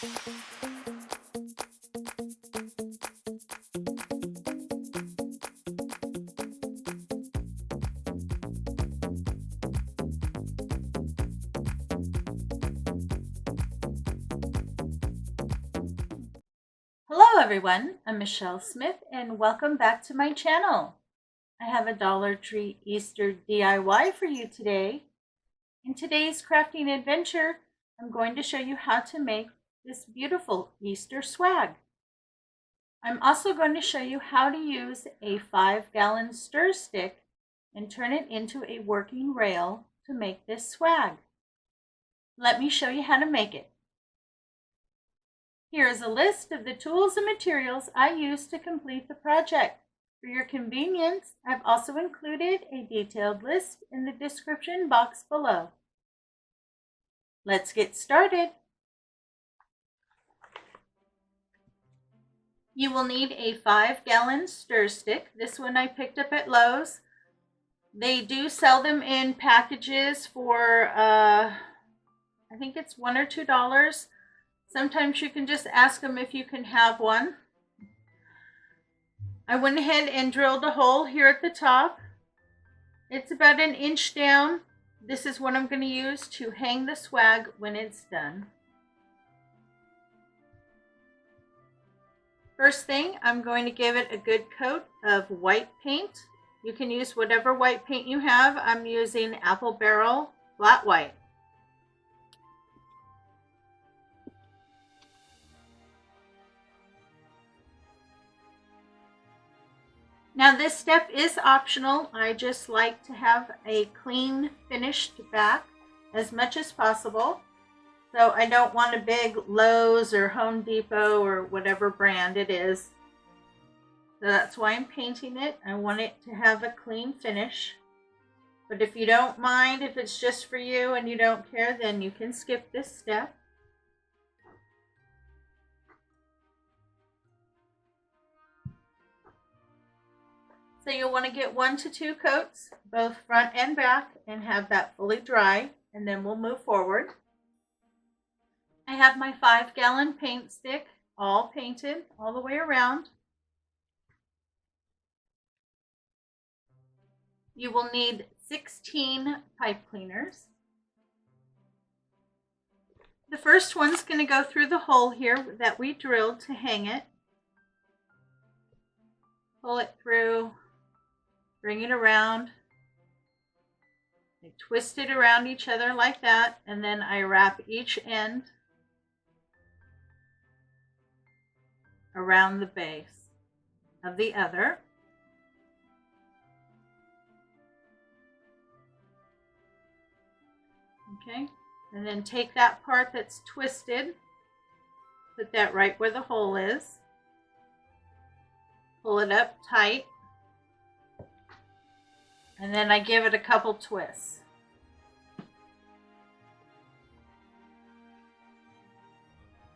Hello everyone, I'm Michelle Smith and welcome back to my channel. I have a Dollar Tree Easter DIY for you today. In today's crafting adventure, I'm going to show you how to make this beautiful Easter swag. I'm also going to show you how to use a 5-gallon stir stick and turn it into a working rail to make this swag. Let me show you how to make it. Here is a list of the tools and materials I used to complete the project. For your convenience, I've also included a detailed list in the description box below. Let's get started. You will need a 5-gallon stir stick. This one I picked up at Lowe's. They do sell them in packages for, I think it's $1 or $2. Sometimes you can just ask them if you can have one. I went ahead and drilled a hole here at the top. It's about 1 inch down. This is what I'm going to use to hang the swag when it's done. First thing, I'm going to give it a good coat of white paint. You can use whatever white paint you have. I'm using Apple Barrel Flat White. Now this step is optional. I just like to have a clean finished back as much as possible. So I don't want a big Lowe's or Home Depot or whatever brand it is. So that's why I'm painting it. I want it to have a clean finish. But if you don't mind, if it's just for you and you don't care, then you can skip this step. So you'll want to get 1 to 2 coats, both front and back, and have that fully dry, and then we'll move forward. I have my 5-gallon paint stick all painted all the way around. You will need 16 pipe cleaners. The first one's going to go through the hole here that we drilled to hang it. Pull it through. Bring it around. I twist it around each other like that, and then I wrap each end around the base of the other. Okay, and then take that part that's twisted, put that right where the hole is, pull it up tight, and then I give it a couple twists.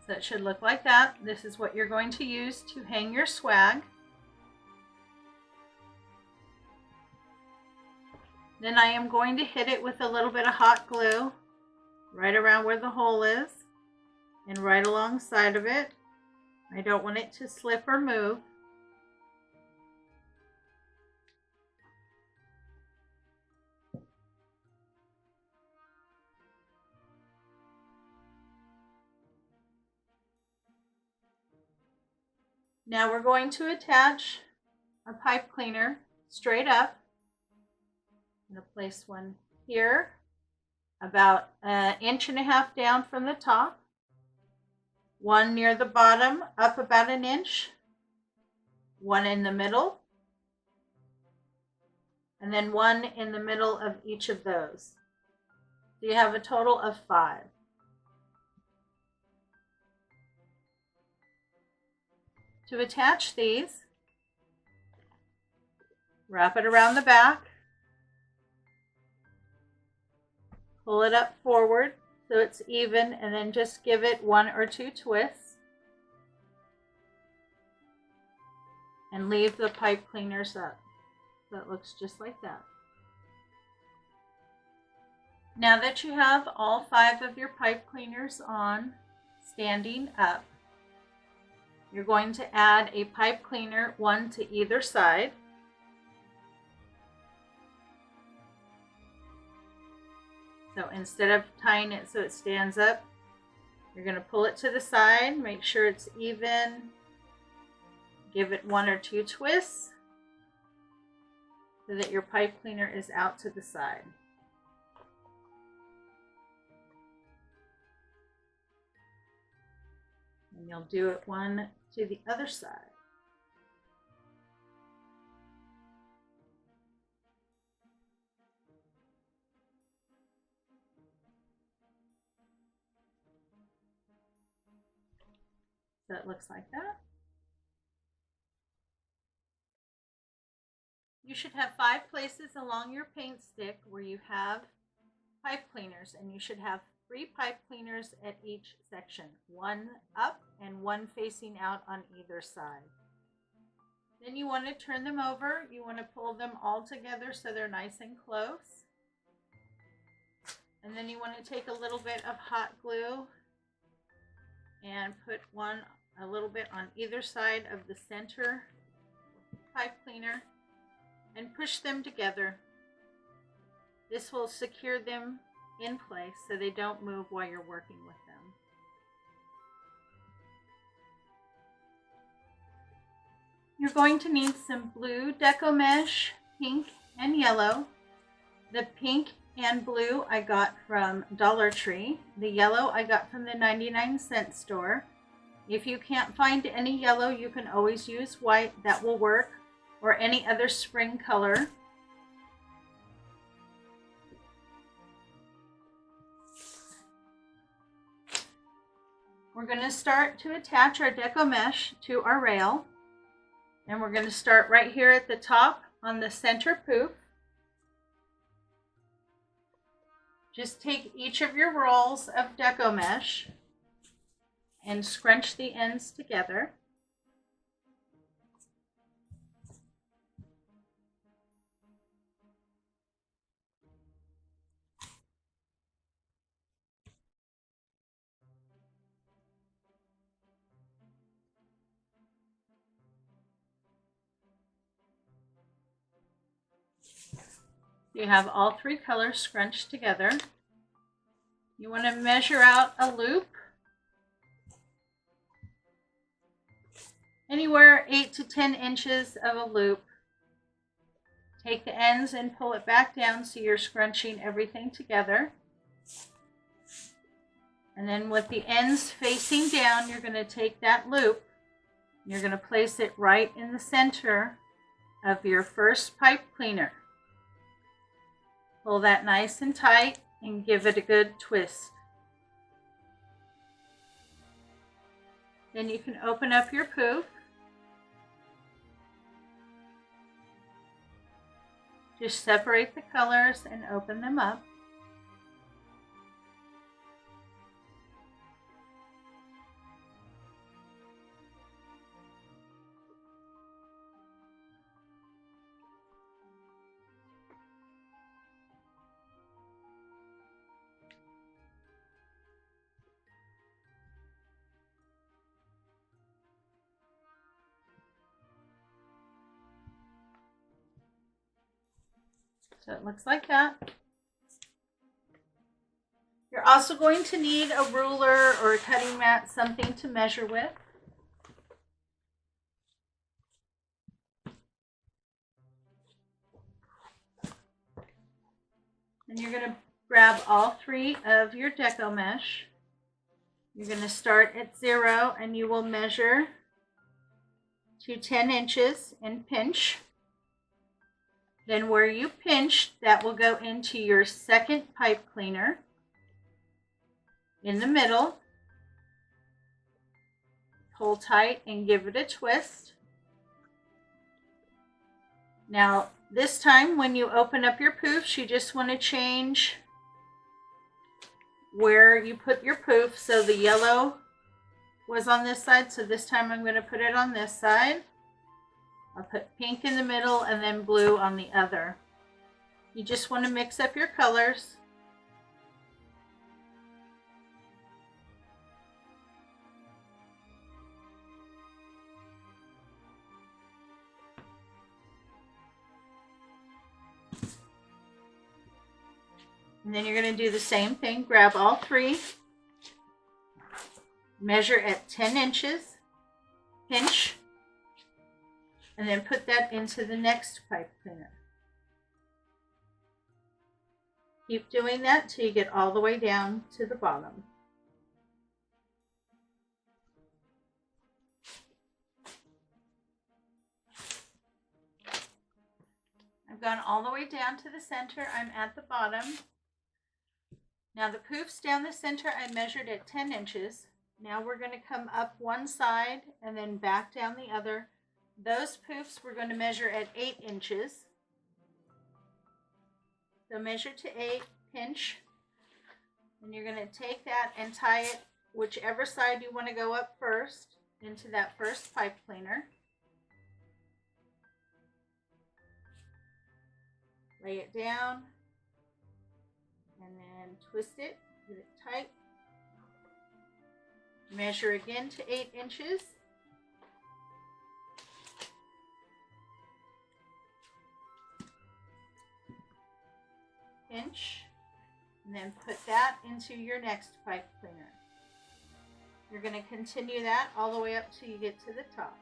So it should look like that. This is what you're going to use to hang your swag. Then I am going to hit it with a little bit of hot glue right around where the hole is and right alongside of it. I don't want it to slip or move. Now we're going to attach a pipe cleaner straight up. I'm going to place one here, about 1.5 inches down from the top, one near the bottom, up about 1 inch, one in the middle, and then one in the middle of each of those. So you have a total of 5. To attach these, wrap it around the back, pull it up forward so it's even, and then just give it 1 or 2 twists and leave the pipe cleaners up. So it looks just like that. Now that you have all 5 of your pipe cleaners on, standing up. You're going to add a pipe cleaner, one to either side. So instead of tying it so it stands up, you're going to pull it to the side, make sure it's even, give it 1 or 2 twists so that your pipe cleaner is out to the side. And you'll do it one to the other side. So it looks like that. You should have 5 places along your paint stick where you have pipe cleaners, and you should have 3 pipe cleaners at each section, 1 up and 1 facing out on either side. Then you want to turn them over. You want to pull them all together so they're nice and close. And then you want to take a little bit of hot glue and put a little bit on either side of the center pipe cleaner and push them together. This will secure them in place so they don't move while you're working with them. You're going to need some blue Deco Mesh, pink and yellow. The pink and blue I got from Dollar Tree. The yellow I got from the 99-cent store. If you can't find any yellow, you can always use white, that will work, or any other spring color. We're going to start to attach our Deco Mesh to our rail. And we're going to start right here at the top on the center poof. Just take each of your rolls of Deco Mesh and scrunch the ends together. You have all 3 colors scrunched together. You want to measure out a loop anywhere 8 to 10 inches of a loop. Take the ends and pull it back down so you're scrunching everything together. And then with the ends facing down, you're going to take that loop, you're going to place it right in the center of your first pipe cleaner. Pull that nice and tight and give it a good twist. Then you can open up your poof. Just separate the colors and open them up. So it looks like that. You're also going to need a ruler or a cutting mat, something to measure with. And you're going to grab all 3 of your Deco Mesh. You're going to start at 0 and you will measure to 10 inches and pinch. Then where you pinched, that will go into your second pipe cleaner in the middle. Pull tight and give it a twist. Now this time when you open up your poofs, you just want to change where you put your poof. So the yellow was on this side, so this time I'm going to put it on this side. I'll put pink in the middle and then blue on the other. You just want to mix up your colors. And then you're going to do the same thing. Grab all three, measure at 10 inches, pinch, and then put that into the next pipe cleaner. Keep doing that till you get all the way down to the bottom. I've gone all the way down to the center. I'm at the bottom. Now the poofs down the center I measured at 10 inches. Now we're going to come up one side and then back down the other. Those poofs we're going to measure at 8 inches. So measure to 8, pinch, and you're going to take that and tie it whichever side you want to go up first into that first pipe cleaner. Lay it down and then twist it, get it tight. Measure again to 8 inches. Pinch, and then put that into your next pipe cleaner. You're going to continue that all the way up till you get to the top.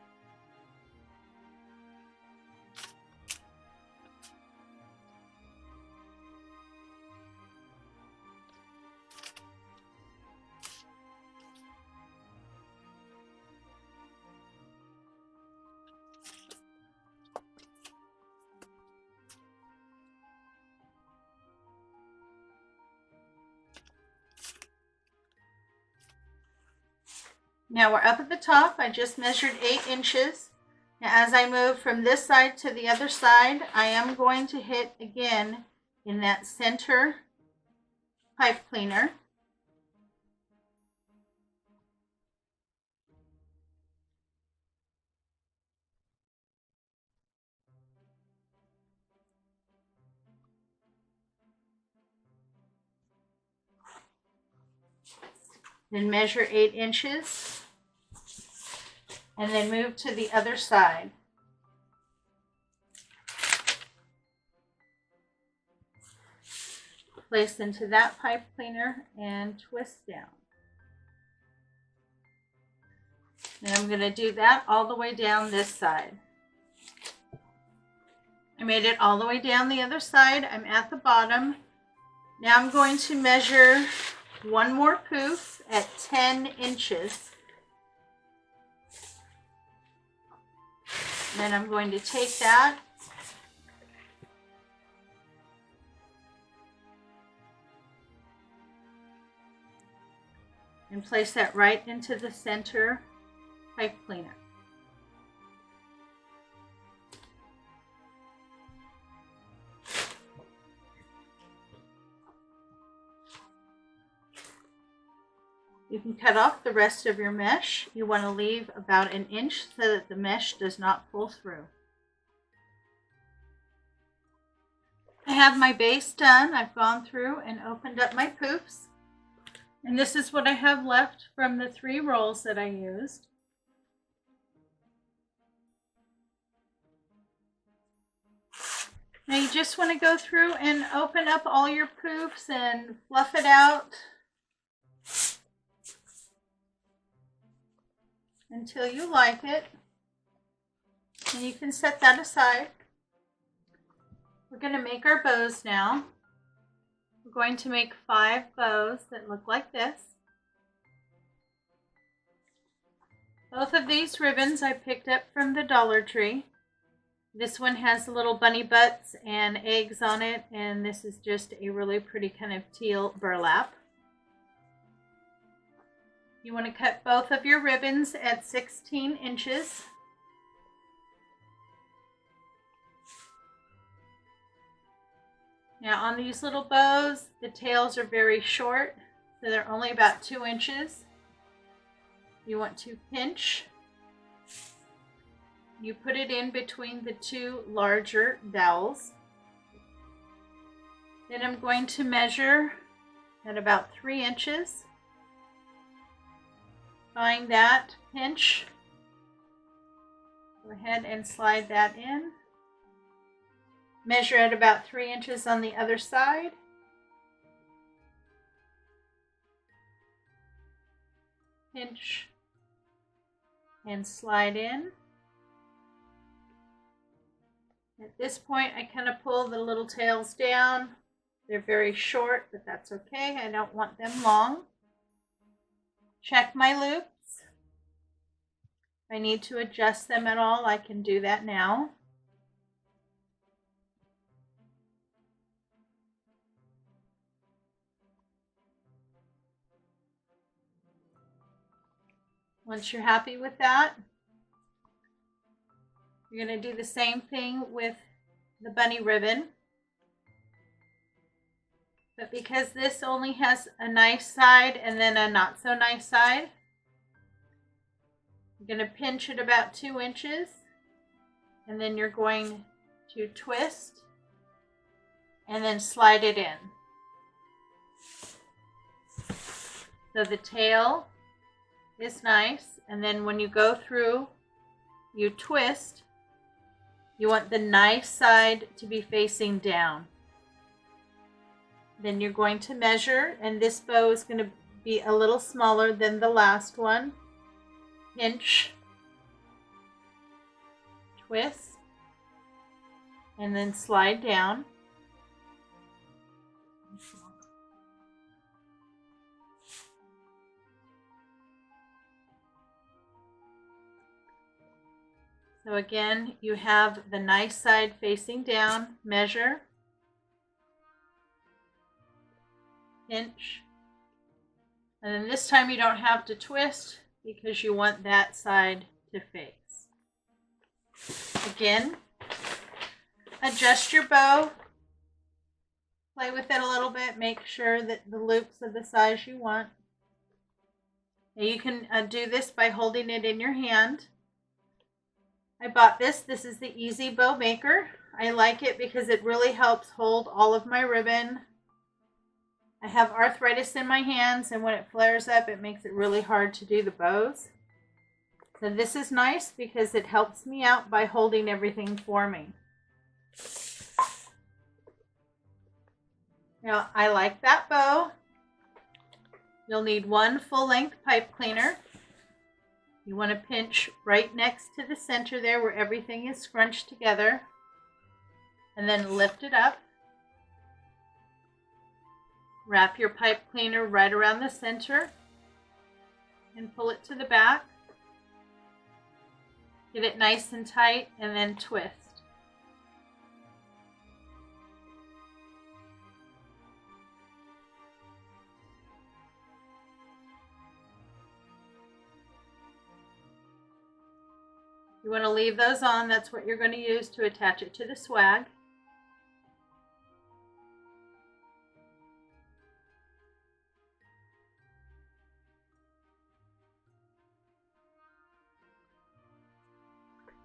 Now we're up at the top. I just measured 8 inches. Now as I move from this side to the other side, I am going to hit again in that center pipe cleaner. Then measure 8 inches and then move to the other side. Place into that pipe cleaner and twist down. And I'm going to do that all the way down this side. I made it all the way down the other side. I'm at the bottom. Now I'm going to measure one more poof at 10 inches. Then I'm going to take that and place that right into the center pipe cleaner. You can cut off the rest of your mesh. You want to leave about 1 inch so that the mesh does not pull through. I have my base done. I've gone through and opened up my poofs. And this is what I have left from the 3 rolls that I used. Now you just want to go through and open up all your poofs and fluff it out until you like it. And you can set that aside. We're going to make our bows now. We're going to make 5 bows that look like this. Both of these ribbons I picked up from the Dollar Tree. This one has little bunny butts and eggs on it, and this is just a really pretty kind of teal burlap. You want to cut both of your ribbons at 16 inches. Now on these little bows, the tails are very short, so they're only about 2 inches. You want to pinch. You put it in between the 2 larger dowels. Then I'm going to measure at about 3 inches. Find that, pinch. Go ahead and slide that in. Measure at about 3 inches on the other side. pinch and slide in. At this point, I kind of pull the little tails down. They're very short, but that's okay. I don't want them long. Check my loops. If I need to adjust them at all, I can do that now. Once you're happy with that, you're going to do the same thing with the bunny ribbon. But because this only has a nice side and then a not so nice side, you're going to pinch it about 2 inches, and then you're going to twist and then slide it in. So the tail is nice, and then when you go through, you twist. You want the nice side to be facing down. Then you're going to measure, and this bow is going to be a little smaller than the last one. Pinch, twist, and then slide down. So again, you have the nice side facing down, measure, pinch, and then this time you don't have to twist because you want that side to face. Again, adjust your bow, play with it a little bit, make sure that the loops are the size you want. Now you can do this by holding it in your hand. I bought this. This is the Easy Bow Maker. I like it because it really helps hold all of my ribbon. I have arthritis in my hands, and when it flares up, it makes it really hard to do the bows. So this is nice because it helps me out by holding everything for me. Now, I like that bow. You'll need 1 full-length pipe cleaner. You want to pinch right next to the center there where everything is scrunched together, and then lift it up. Wrap your pipe cleaner right around the center and pull it to the back. Get it nice and tight, and then twist. You want to leave those on. That's what you're going to use to attach it to the swag.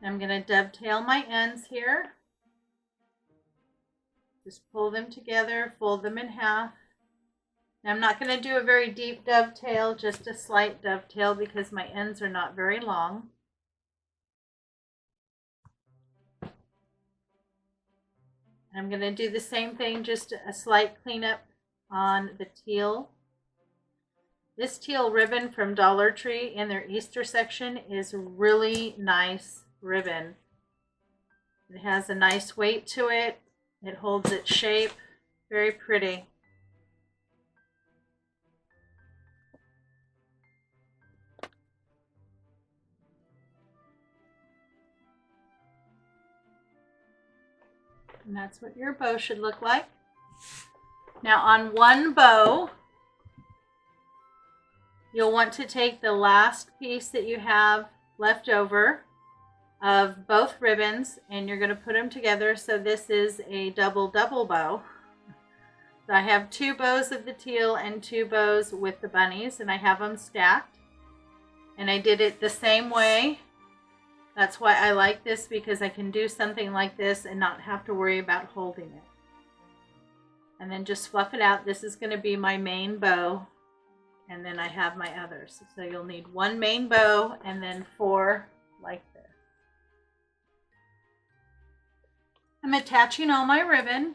I'm going to dovetail my ends here. Just pull them together, fold them in half. Now, I'm not going to do a very deep dovetail, just a slight dovetail because my ends are not very long. I'm going to do the same thing, just a slight cleanup on the teal. This teal ribbon from Dollar Tree in their Easter section is really nice ribbon. It has a nice weight to it. It holds its shape. Very pretty. And that's what your bow should look like. Now on one bow, you'll want to take the last piece that you have left over of both ribbons, and you're going to put them together. So this is a double bow. So I have 2 bows of the teal and 2 bows with the bunnies, and I have them stacked. And I did it the same way. That's why I like this, because I can do something like this and not have to worry about holding it. And then just fluff it out. This is going to be my main bow, and then I have my others. So you'll need 1 main bow and then 4 like this. I'm attaching all my ribbon.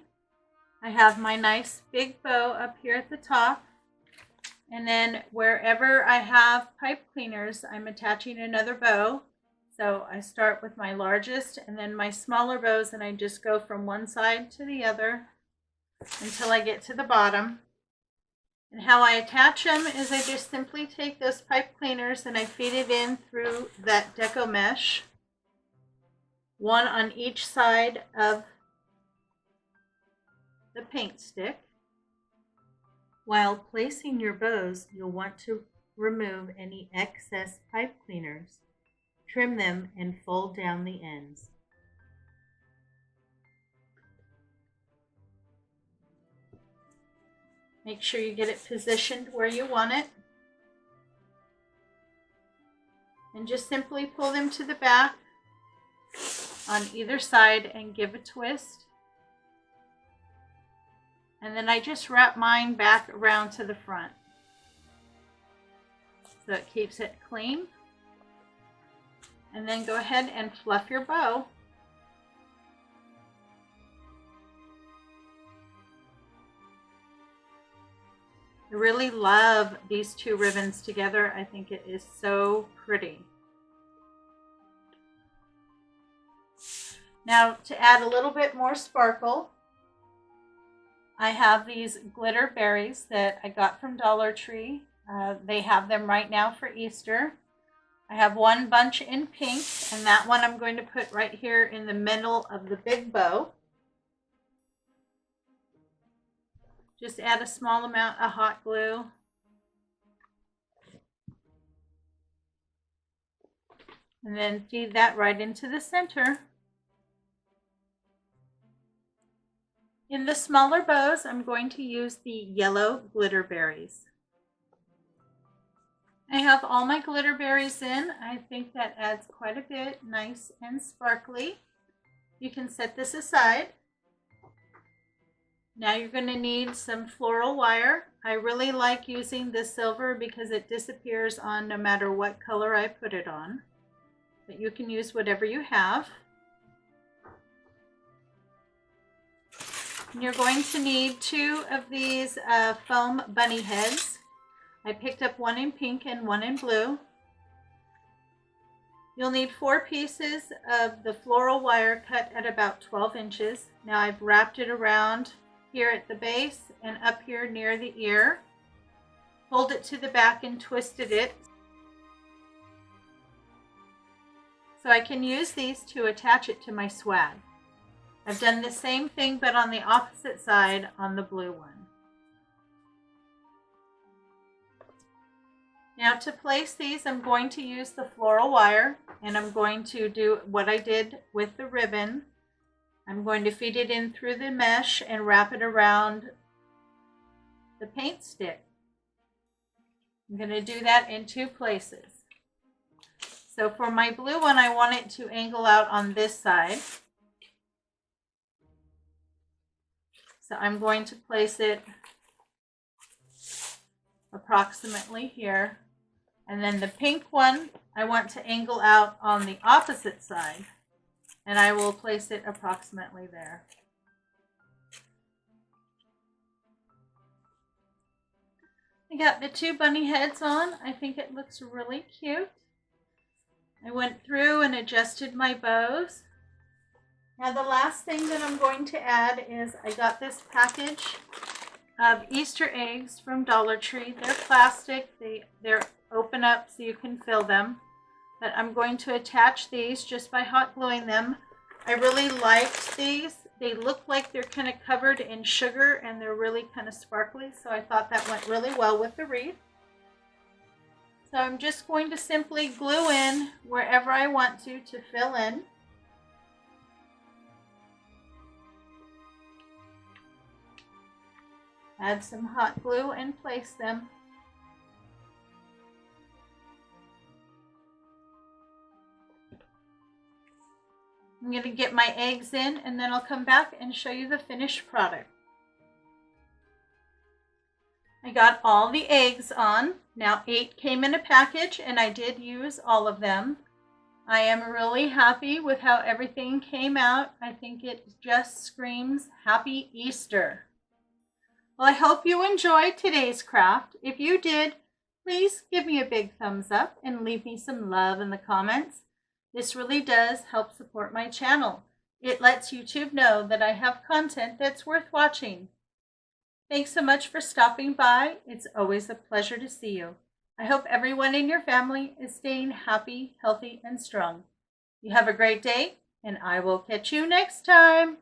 I have my nice big bow up here at the top. And then wherever I have pipe cleaners, I'm attaching another bow. So I start with my largest and then my smaller bows, and I just go from one side to the other until I get to the bottom. And how I attach them is I just simply take those pipe cleaners and I feed it in through that Deco Mesh, one on each side of the paint stick. While placing your bows, you'll want to remove any excess pipe cleaners. Trim them and fold down the ends. Make sure you get it positioned where you want it. And just simply pull them to the back on either side and give a twist. And then I just wrap mine back around to the front, so it keeps it clean. And then go ahead and fluff your bow. I really love these two ribbons together. I think it is so pretty. Now, to add a little bit more sparkle, I have these glitter berries that I got from Dollar Tree. They have them right now for Easter. I have one bunch in pink, and that one I'm going to put right here in the middle of the big bow. Just add a small amount of hot glue. And then feed that right into the center. In the smaller bows, I'm going to use the yellow glitter berries. I have all my glitter berries in. I think that adds quite a bit, nice and sparkly. You can set this aside. Now you're going to need some floral wire. I really like using the silver because it disappears on no matter what color I put it on. But you can use whatever you have. And you're going to need 2 of these foam bunny heads. I picked up one in pink and one in blue. You'll need 4 pieces of the floral wire cut at about 12 inches. Now I've wrapped it around here at the base and up here near the ear. Hold it to the back and twisted it. So I can use these to attach it to my swag. I've done the same thing but on the opposite side on the blue one. Now to place these, I'm going to use the floral wire, and I'm going to do what I did with the ribbon. I'm going to feed it in through the mesh and wrap it around the paint stick. I'm going to do that in 2 places. So for my blue one, I want it to angle out on this side. So I'm going to place it approximately here. And then the pink one, I want to angle out on the opposite side, and I will place it approximately there. I got the 2 bunny heads on. I think it looks really cute. I went through and adjusted my bows. Now the last thing that I'm going to add is I got this package of Easter eggs from Dollar Tree. They're plastic. They're open up so you can fill them. But I'm going to attach these just by hot gluing them. I really liked these. They look like they're kind of covered in sugar and they're really kind of sparkly, so I thought that went really well with the wreath. So I'm just going to simply glue in wherever I want to fill in. Add some hot glue and place them. I'm going to get my eggs in, and then I'll come back and show you the finished product. I got all the eggs on. Now 8 came in a package, and I did use all of them. I am really happy with how everything came out. I think it just screams Happy Easter. Well, I hope you enjoyed today's craft. If you did, please give me a big thumbs up and leave me some love in the comments. This really does help support my channel. It lets YouTube know that I have content that's worth watching. Thanks so much for stopping by. It's always a pleasure to see you. I hope everyone in your family is staying happy, healthy, and strong. You have a great day, and I will catch you next time.